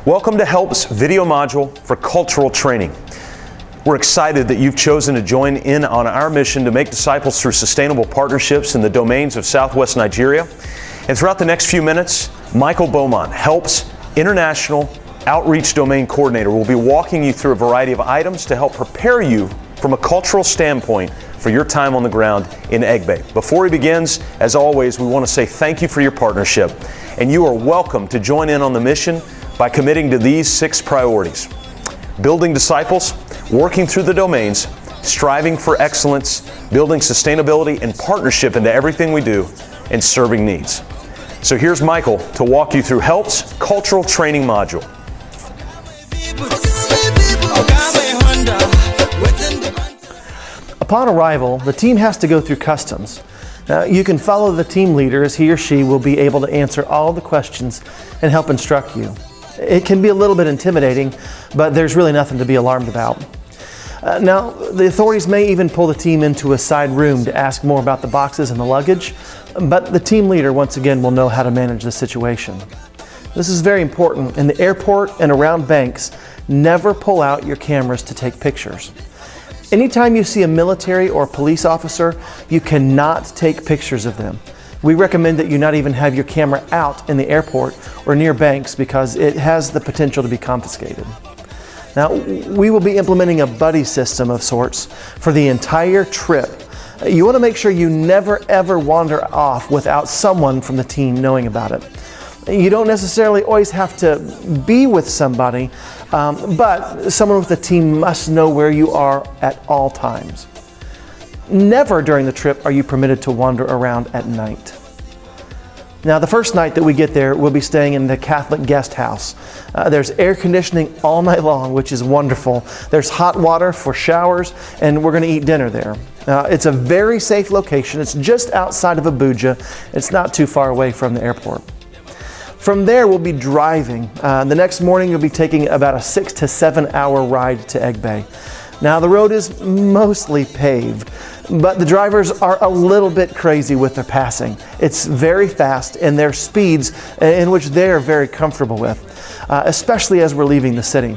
Welcome to HELP's video module for cultural training. We're excited that you've chosen to join in on our mission to make disciples through sustainable partnerships in the domains of Southwest Nigeria. And throughout the next few minutes, Michael Beaumont, HELP's International Outreach Domain Coordinator, will be walking you through a variety of items to help prepare you from a cultural standpoint for your time on the ground in Egbe. Before he begins, as always, we want to say thank you for your partnership, and you are welcome to join in on the mission by committing to these 6 priorities: building disciples, working through the domains, striving for excellence, building sustainability and partnership into everything we do, and serving needs. So here's Michael to walk you through HELP's cultural training module. Upon arrival, the team has to go through customs. Now, you can follow the team leader as he or she will be able to answer all the questions and help instruct you. It can be a little bit intimidating, but there's really nothing to be alarmed about. Now, the authorities may even pull the team into a side room to ask more about the boxes and the luggage, but the team leader, once again, will know how to manage the situation. This is very important. In the airport and around banks, never pull out your cameras to take pictures. Anytime you see a military or police officer, you cannot take pictures of them. We recommend that you not even have your camera out in the airport or near banks because it has the potential to be confiscated. Now, we will be implementing a buddy system of sorts for the entire trip. You want to make sure you never ever wander off without someone from the team knowing about it. You don't necessarily always have to be with somebody, but someone with the team must know where you are at all times. Never during the trip are you permitted to wander around at night. Now, the first night that we get there, we'll be staying in the Catholic guest house. There's air conditioning all night long, which is wonderful. There's hot water for showers, and we're going to eat dinner there. It's a very safe location. It's just outside of Abuja. It's not too far away from the airport. From there, we'll be driving. The next morning, you'll be taking about a 6 to 7 hour ride to Egbe. Now, the road is mostly paved, but the drivers are a little bit crazy with their passing. It's very fast, and their speeds in which they're very comfortable with, especially as we're leaving the city.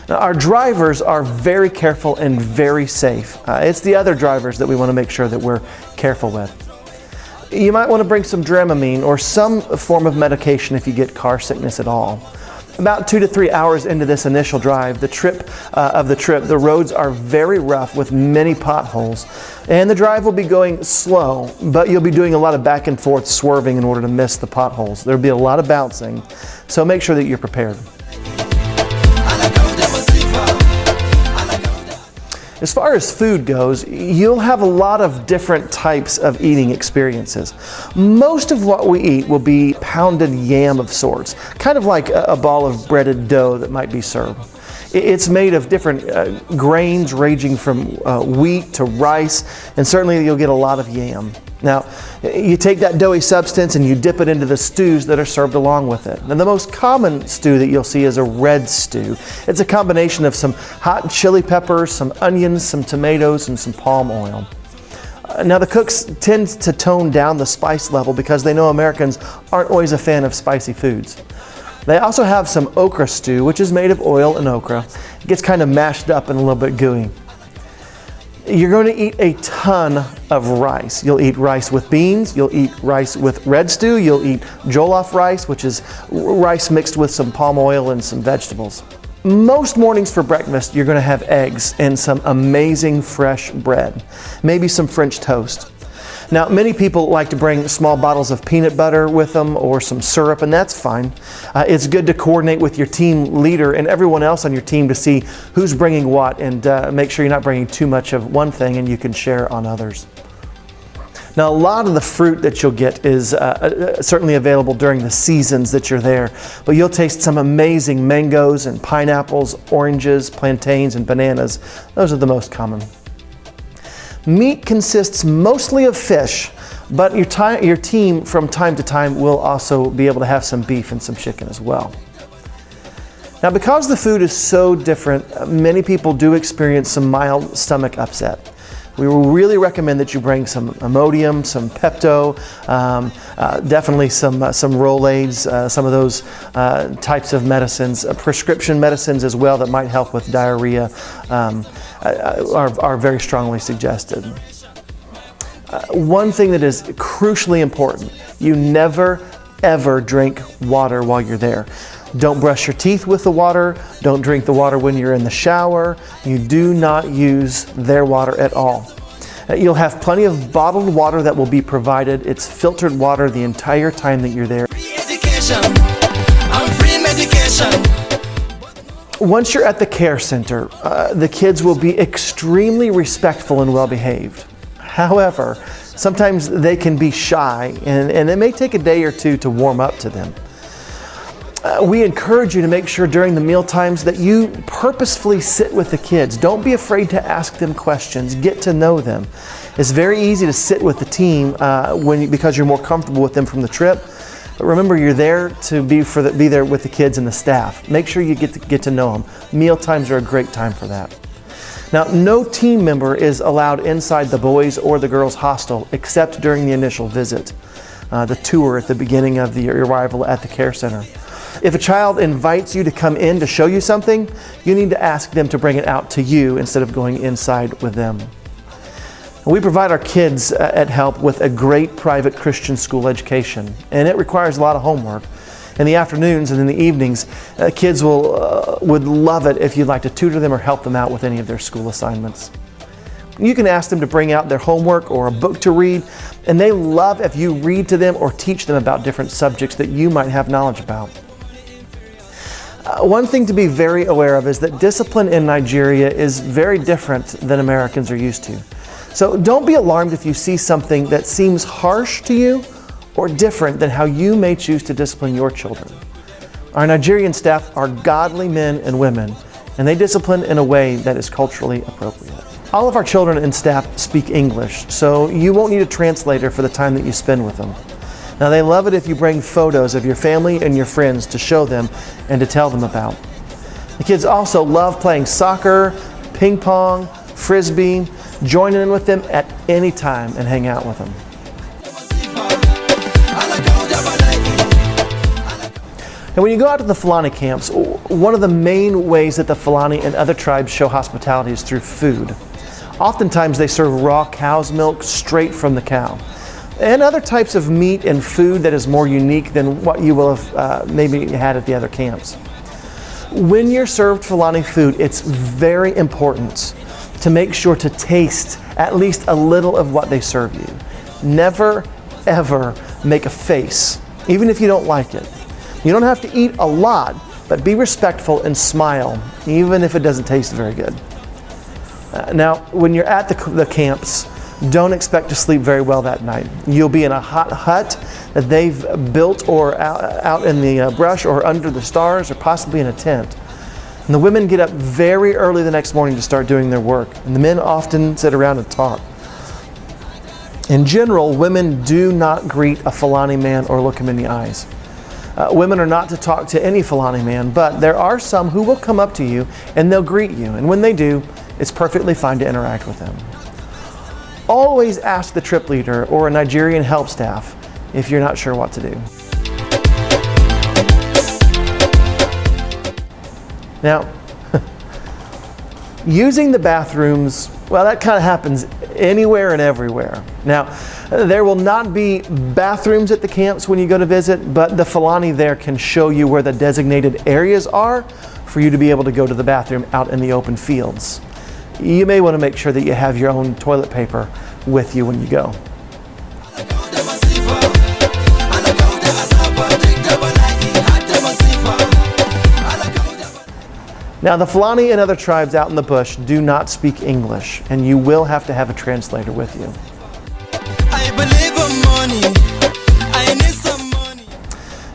Now, our drivers are very careful and very safe. It's the other drivers that we want to make sure that we're careful with. You might want to bring some Dramamine or some form of medication if you get car sickness at all. About 2 to 3 hours into this initial drive, the roads are very rough with many potholes, and the drive will be going slow, but you'll be doing a lot of back and forth swerving in order to miss the potholes. There'll be a lot of bouncing, so make sure that you're prepared. As far as food goes, you'll have a lot of different types of eating experiences. Most of what we eat will be pounded yam of sorts, kind of like a ball of breaded dough that might be served. It's made of different grains ranging from wheat to rice, and certainly you'll get a lot of yam. Now, you take that doughy substance and you dip it into the stews that are served along with it. And the most common stew that you'll see is a red stew. It's a combination of some hot chili peppers, some onions, some tomatoes, and some palm oil. Now, the cooks tend to tone down the spice level because they know Americans aren't always a fan of spicy foods. They also have some okra stew, which is made of oil and okra. It gets kind of mashed up and a little bit gooey. You're going to eat a ton of rice. You'll eat rice with beans, you'll eat rice with red stew, you'll eat jollof rice, which is rice mixed with some palm oil and some vegetables. Most mornings for breakfast, you're going to have eggs and some amazing fresh bread, maybe some French toast. Now, many people like to bring small bottles of peanut butter with them or some syrup, and that's fine. It's good to coordinate with your team leader and everyone else on your team to see who's bringing what, and make sure you're not bringing too much of one thing and you can share on others. Now, a lot of the fruit that you'll get is certainly available during the seasons that you're there, but you'll taste some amazing mangoes and pineapples, oranges, plantains, and bananas. Those are the most common. Meat consists mostly of fish, but your team from time to time will also be able to have some beef and some chicken as well. Now, because the food is so different, many people do experience some mild stomach upset. We will really recommend that you bring some Imodium, some Pepto, definitely some Rolaids, some of those types of medicines. Prescription medicines as well that might help with diarrhea are very strongly suggested. One thing that is crucially important, you never ever drink water while you're there. Don't brush your teeth with the water. Don't drink the water when you're in the shower. You do not use their water at all. You'll have plenty of bottled water that will be provided. It's filtered water the entire time that you're there. Free education and free medication. Once you're at the care center, the kids will be extremely respectful and well behaved. However, sometimes they can be shy and it may take a day or two to warm up to them. We encourage you to make sure during the meal times that you purposefully sit with the kids. Don't be afraid to ask them questions. Get to know them. It's very easy to sit with the team because you're more comfortable with them from the trip. But remember, you're there to be there with the kids and the staff. Make sure you get to know them. Meal times are a great time for that. Now, no team member is allowed inside the boys or the girls hostel except during the initial visit, the tour at the beginning of your arrival at the care center. If a child invites you to come in to show you something, you need to ask them to bring it out to you instead of going inside with them. We provide our kids at HELP with a great private Christian school education, and it requires a lot of homework. In the afternoons and in the evenings, kids would love it if you'd like to tutor them or help them out with any of their school assignments. You can ask them to bring out their homework or a book to read, and they love if you read to them or teach them about different subjects that you might have knowledge about. One thing to be very aware of is that discipline in Nigeria is very different than Americans are used to. So don't be alarmed if you see something that seems harsh to you or different than how you may choose to discipline your children. Our Nigerian staff are godly men and women, and they discipline in a way that is culturally appropriate. All of our children and staff speak English, so you won't need a translator for the time that you spend with them. Now, they love it if you bring photos of your family and your friends to show them and to tell them about. The kids also love playing soccer, ping pong, frisbee, join in with them at any time and hang out with them. And when you go out to the Fulani camps, one of the main ways that the Fulani and other tribes show hospitality is through food. Oftentimes they serve raw cow's milk straight from the cow, and other types of meat and food that is more unique than what you will have maybe had at the other camps. When you're served Fulani food, it's very important to make sure to taste at least a little of what they serve you. Never, ever make a face, even if you don't like it. You don't have to eat a lot, but be respectful and smile, even if it doesn't taste very good. Now, when you're at the camps, don't expect to sleep very well that night. You'll be in a hot hut that they've built or out in the brush or under the stars or possibly in a tent. And the women get up very early the next morning to start doing their work, and the men often sit around and talk. In general, women do not greet a Fulani man or look him in the eyes. Women are not to talk to any Fulani man, but there are some who will come up to you and they'll greet you, and when they do, it's perfectly fine to interact with them. Always ask the trip leader or a Nigerian help staff if you're not sure what to do. Now, using the bathrooms, well, that kind of happens anywhere and everywhere. Now, there will not be bathrooms at the camps when you go to visit, but the Fulani there can show you where the designated areas are for you to be able to go to the bathroom out in the open fields. You may want to make sure that you have your own toilet paper with you when you go. Now, the Fulani and other tribes out in the bush do not speak English, and you will have to have a translator with you. I believe in money. I need some money.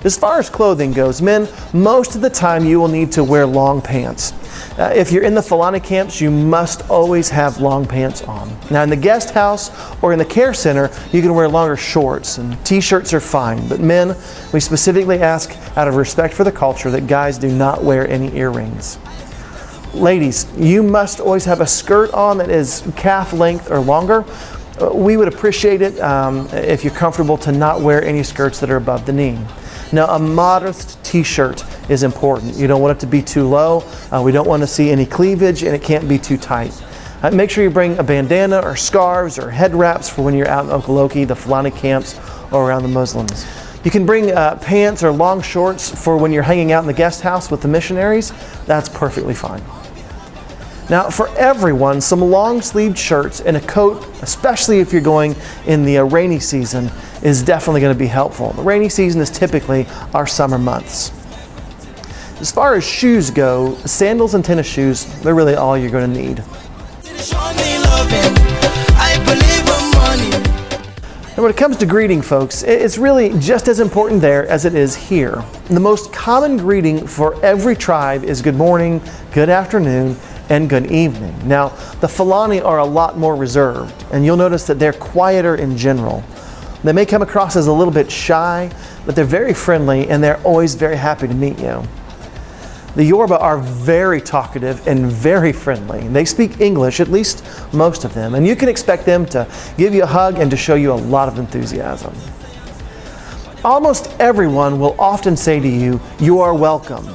As far as clothing goes, men, most of the time you will need to wear long pants. If you're in the Fulani camps, you must always have long pants on. Now, in the guest house or in the care center, you can wear longer shorts, and t-shirts are fine. But men, we specifically ask out of respect for the culture that guys do not wear any earrings. Ladies, you must always have a skirt on that is calf length or longer. We would appreciate it if you're comfortable to not wear any skirts that are above the knee. Now, a modest t-shirt is important. You don't want it to be too low. We don't want to see any cleavage, and it can't be too tight. Make sure you bring a bandana or scarves or head wraps for when you're out in Okeechobee, the Fulani camps, or around the Muslims. You can bring pants or long shorts for when you're hanging out in the guest house with the missionaries. That's perfectly fine. Now, for everyone, some long-sleeved shirts and a coat, especially if you're going in the rainy season, is definitely going to be helpful. The rainy season is typically our summer months. As far as shoes go, sandals and tennis shoes, they're really all you're going to need. And when it comes to greeting, folks, it's really just as important there as it is here. The most common greeting for every tribe is good morning, good afternoon, and good evening. Now, the Fulani are a lot more reserved, and you'll notice that they're quieter in general. They may come across as a little bit shy, but they're very friendly, and they're always very happy to meet you. The Yoruba are very talkative and very friendly. They speak English, at least most of them, and you can expect them to give you a hug and to show you a lot of enthusiasm. Almost everyone will often say to you, "You are welcome,"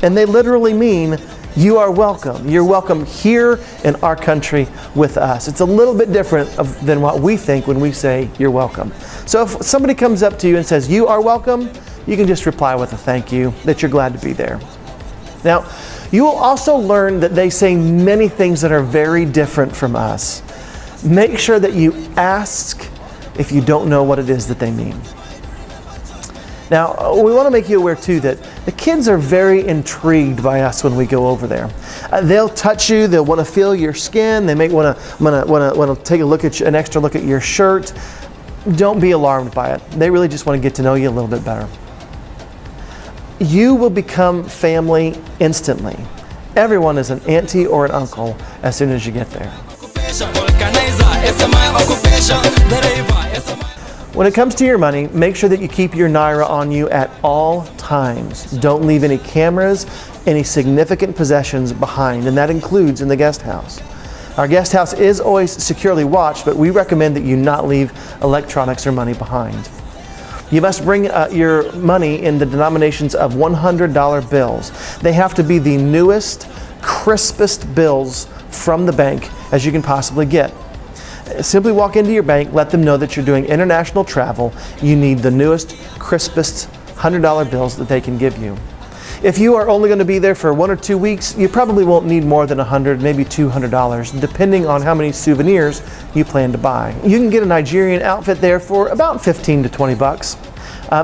and they literally mean you are welcome. You're welcome here in our country with us. It's a little bit different than what we think when we say you're welcome. So if somebody comes up to you and says you are welcome, you can just reply with a thank you, that you're glad to be there. Now, you will also learn that they say many things that are very different from us. Make sure that you ask if you don't know what it is that they mean. Now, we want to make you aware too that the kids are very intrigued by us when we go over there. They'll touch you, they'll want to feel your skin, they may want to take a look at an extra look at your shirt. Don't be alarmed by it. They really just want to get to know you a little bit better. You will become family instantly. Everyone is an auntie or an uncle as soon as you get there. When it comes to your money, make sure that you keep your Naira on you at all times. Don't leave any cameras, any significant possessions behind, and that includes in the guest house. Our guest house is always securely watched, but we recommend that you not leave electronics or money behind. You must bring your money in the denominations of $100 bills. They have to be the newest, crispest bills from the bank as you can possibly get. Simply walk into your bank, let them know that you're doing international travel. You need the newest, crispest $100 bills that they can give you. If you are only going to be there for 1 or 2 weeks, you probably won't need more than $100, maybe $200, depending on how many souvenirs you plan to buy. You can get a Nigerian outfit there for about 15 to 20 bucks.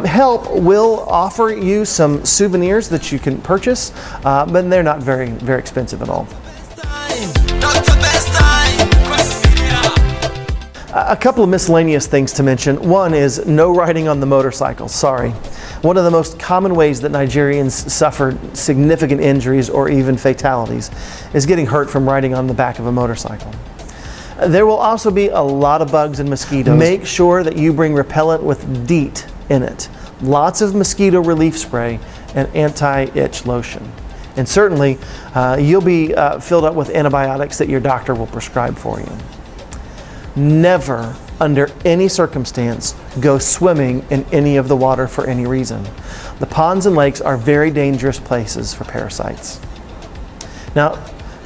Help will offer you some souvenirs that you can purchase, but they're not very expensive at all. A couple of miscellaneous things to mention. One is no riding on the motorcycle. Sorry. One of the most common ways that Nigerians suffer significant injuries or even fatalities is getting hurt from riding on the back of a motorcycle. There will also be a lot of bugs and mosquitoes. Make sure that you bring repellent with DEET in it. Lots of mosquito relief spray and anti-itch lotion. And certainly you'll be filled up with antibiotics that your doctor will prescribe for you. Never, under any circumstance, go swimming in any of the water for any reason. The ponds and lakes are very dangerous places for parasites. Now,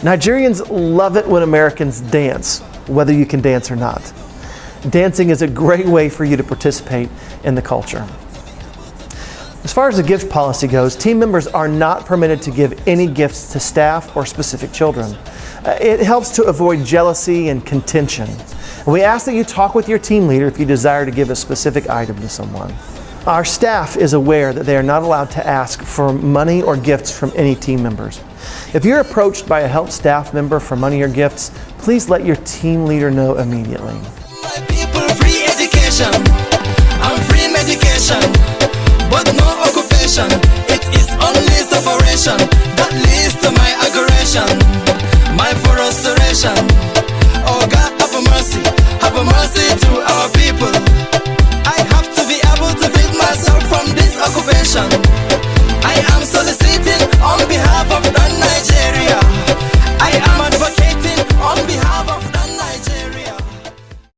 Nigerians love it when Americans dance, whether you can dance or not. Dancing is a great way for you to participate in the culture. As far as the gift policy goes, team members are not permitted to give any gifts to staff or specific children. It helps to avoid jealousy and contention. We ask that you talk with your team leader if you desire to give a specific item to someone. Our staff is aware that they are not allowed to ask for money or gifts from any team members. If you're approached by a help staff member for money or gifts, please let your team leader know immediately. People free education and free medication, but no occupation. It is only separation that leads to my aggression, my frustration. Oh God, have mercy to our people.